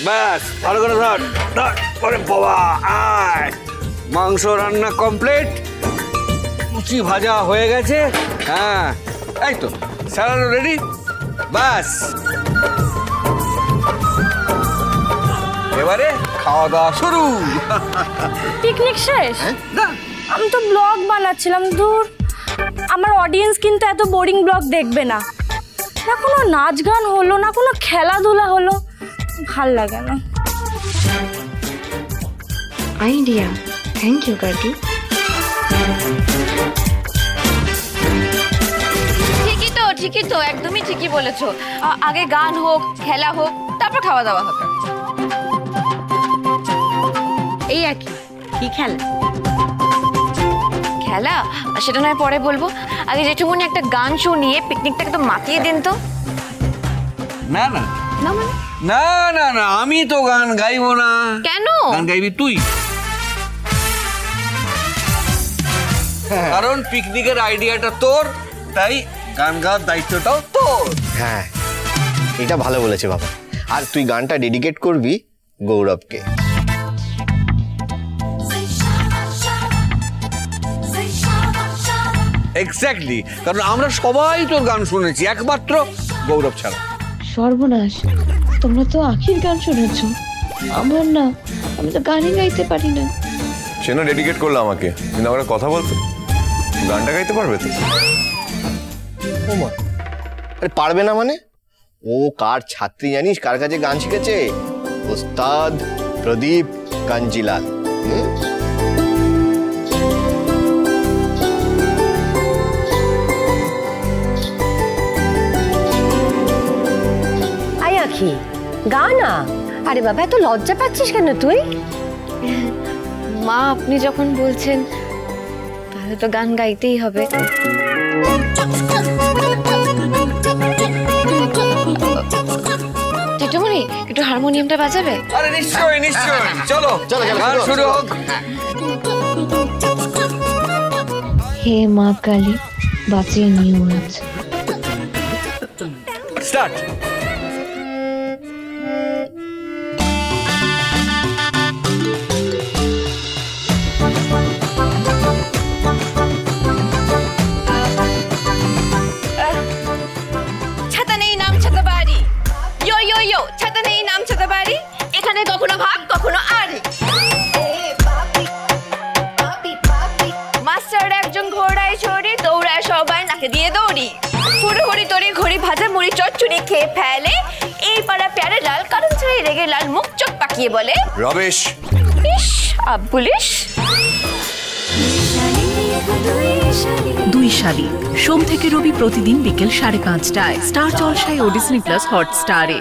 ব্যাস ভালো করে ধর ধর। ওরে বাবা, আয় মাংস রান্না কমপ্লিট, লুচি ভাজা হয়ে গেছে। হ্যাঁ এই তো স্যালাড রেডি। ব্যাস এবারে খাওয়া দাওয়া শুরু। পিকনিক শেষ? না, আমি তো ব্লগ বানাচ্ছিলাম। দূর, আমার অডিয়েন্স কিন্তু এত বোরিং ব্লগ দেখবে না। না কোনো নাচ গান হলো, না কোনো খেলাধুলা হলো, ভাল লাগে না। আইডিয়া, থ্যাংক ইউ কাকি। ঠিকই তো, একদমই ঠিকই বলেছো। আগে গান হোক, খেলা হোক, তারপর খাওয়া দাওয়া হবে। এই আর কি খেলা? খেলা সেটা নয় পরে বলবো, আগে জেঠুমনি একটা গান শুনিয়ে পিকনিকটাকে তো মাতিয়ে দিন তো। না না না না না, আমি তো গান গাইবো না। কেন? গান গাইবি তুই, কারণ পিকনিকের আইডিয়াটা তোর, তাই গান গাওয়ার দায়িত্বটাও তোর। হ্যাঁ, এটা ভালো বলেছে বাবা। আর তুই গানটা ডেডিকেট করবি গৌরবকে। এক্স্যাক্টলি, কারণ আমরা সবাই তোর গান শুনেছি, একমাত্র গৌরব ছাড়া। সর্বনাশ, তোমরা তো আখির গান শুনেছ, আমার না, আমি তো গানই গাইতে পারি না। সে না ডেডিকেট করলো আমাকে, কিন্তু আমরা কথা বলতো, গানটা গাইতে পারবে তো? আরে পারবে না মানে? ও কার ছাত্রী জানিস, কার কাছে গান শিখেছে? ওস্তাদ প্রদীপ কাঞ্জিলাল। আখি গা না। আরে বাবা, এত লজ্জা পাচ্ছিস কেন তুই? মা আপনি যখন বলছেন তাহলে তো গান গাইতেই হবে। জেঠুমনি একটু হারমোনিয়ামটা বাজাবে? আরে নিশ্চয়ই নিশ্চয়ই, চলো চলো গান শুরু হোক। হে মা কালী, বাঁচিয়ে নিও আজ। স্টার্ট। ছাতা নেই নাম ছাতা বাড়ি, ইয়ো ইয়ো ইয়ো, ছাতা নেই নাম ছাতা বাড়ি, এখানে কখনো ভাগ কখনো আড়ি। মাস্টার একজন ঘোড়ায় চড়ে দৌড়ায় সবাই নাকে দিয়ে দৌড়ি, হুড়ি তরি ঘড়ি ভাজা মুড়ি চচ্চড়ি খেয়ে ফেলে এই পাড়া প্যারে লাল, কারণ ছেড়ে রেগে লাল মুখ চোখ পাকিয়ে বলে রবেশ। ইস আব্বুলিশ। দুই শালিক, সোম থেকে রবি প্রতিদিন বিকেল 5:30টায় স্টার জলসায় ও ডিজনি প্লাস হটস্টারে।